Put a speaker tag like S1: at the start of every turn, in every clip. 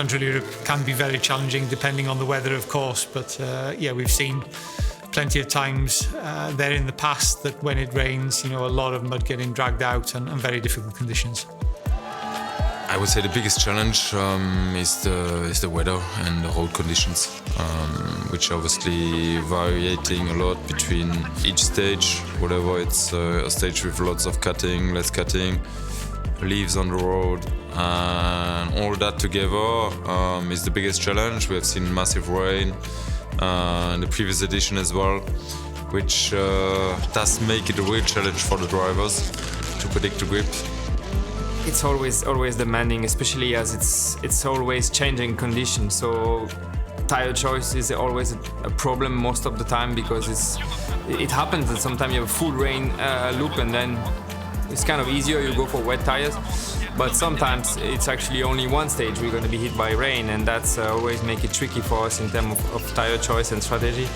S1: Central Europe can be very challenging depending on the weather, of course, but we've seen plenty of times there in the past that when it rains, a lot of mud getting dragged out and very difficult conditions.
S2: I would say the biggest challenge is the weather and the road conditions, which obviously varying a lot between each stage, whatever it's a stage with lots of cutting, less cutting, leaves on the road, and all that together is the biggest challenge. We have seen massive rain in the previous edition as well, which does make it a real challenge for the drivers to predict the grip.
S3: It's always demanding, especially as it's always changing conditions. So tire choice is always a problem most of the time, because it happens that sometimes you have a full rain loop and then it's kind of easier, you go for wet tires. But sometimes it's actually only one stage we're going to be hit by rain, and that's always make it tricky for us in terms of tire choice and strategy.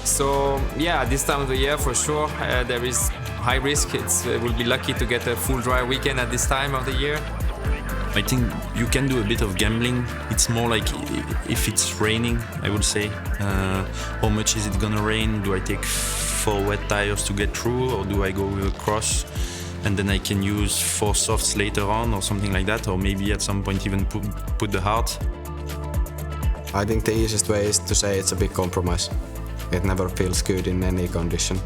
S3: So this time of the year for sure there is high risk. We'll be lucky to get a full dry weekend at this time of the year.
S4: I think you can do a bit of gambling. It's more like if it's raining, I would say. How much is it gonna rain? Do I take 4 wet tires to get through, or do I go with a cross and then I can use 4 softs later on or something like that, or maybe at some point even put the hard?
S5: I think the easiest way is to say it's a big compromise. It never feels good in any condition.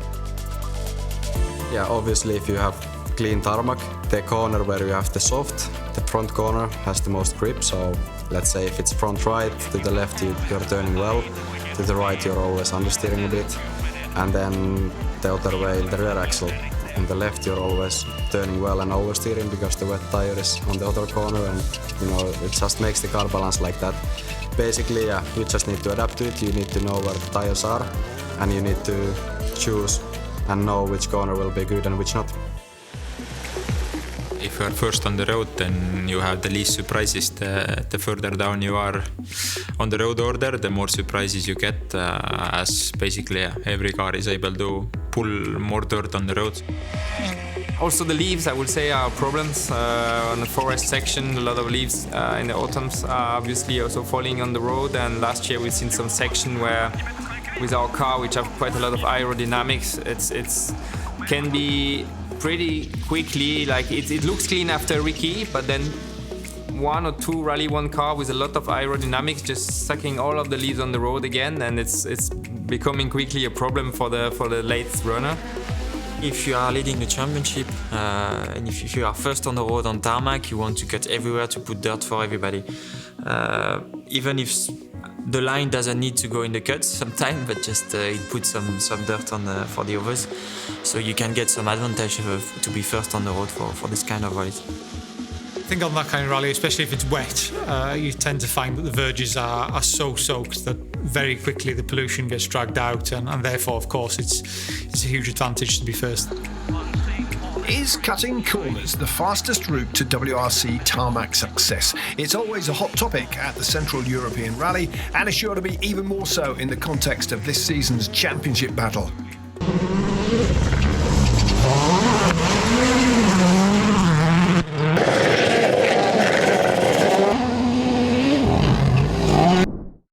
S5: Obviously if you have clean tarmac, the corner where you have the soft, the front corner has the most grip. So let's say if it's front right, to the left you're turning well, to the right you're always understeering a bit, and then the other way the rear axle. On the left you're always turning well and oversteering because the wet tire is on the other corner, and it just makes the car balance like that. Basically, you just need to adapt to it. You need to know where the tires are, and you need to choose and know which corner will be good and which not.
S6: If you are first on the road, then you have the least surprises. The further down you are on the road order, the more surprises you get, as basically every car is able to pull more dirt on the road.
S3: Also the leaves, I would say, are problems. On the forest section, a lot of leaves in the autumns are obviously also falling on the road, and last year we've seen some section where with our car, which have quite a lot of aerodynamics, it's can be pretty quickly, like it looks clean after Ricky, but then 1 or 2 Rally 1 car with a lot of aerodynamics just sucking all of the leaves on the road again, and it's becoming quickly a problem for the late runner.
S7: If you are leading the championship and if you are first on the road on tarmac, you want to cut everywhere to put dirt for everybody. Even if the line doesn't need to go in the cuts sometimes, but just it puts some dirt on for the others. So you can get some advantage to be first on the road for this kind of rallies.
S1: I think on that kind of rally, especially if it's wet, you tend to find that the verges are so soaked that very quickly the pollution gets dragged out, and therefore, of course, it's a huge advantage to be first.
S8: Is cutting corners the fastest route to WRC tarmac success? It's always a hot topic at the Central European Rally, and is sure to be even more so in the context of this season's championship battle.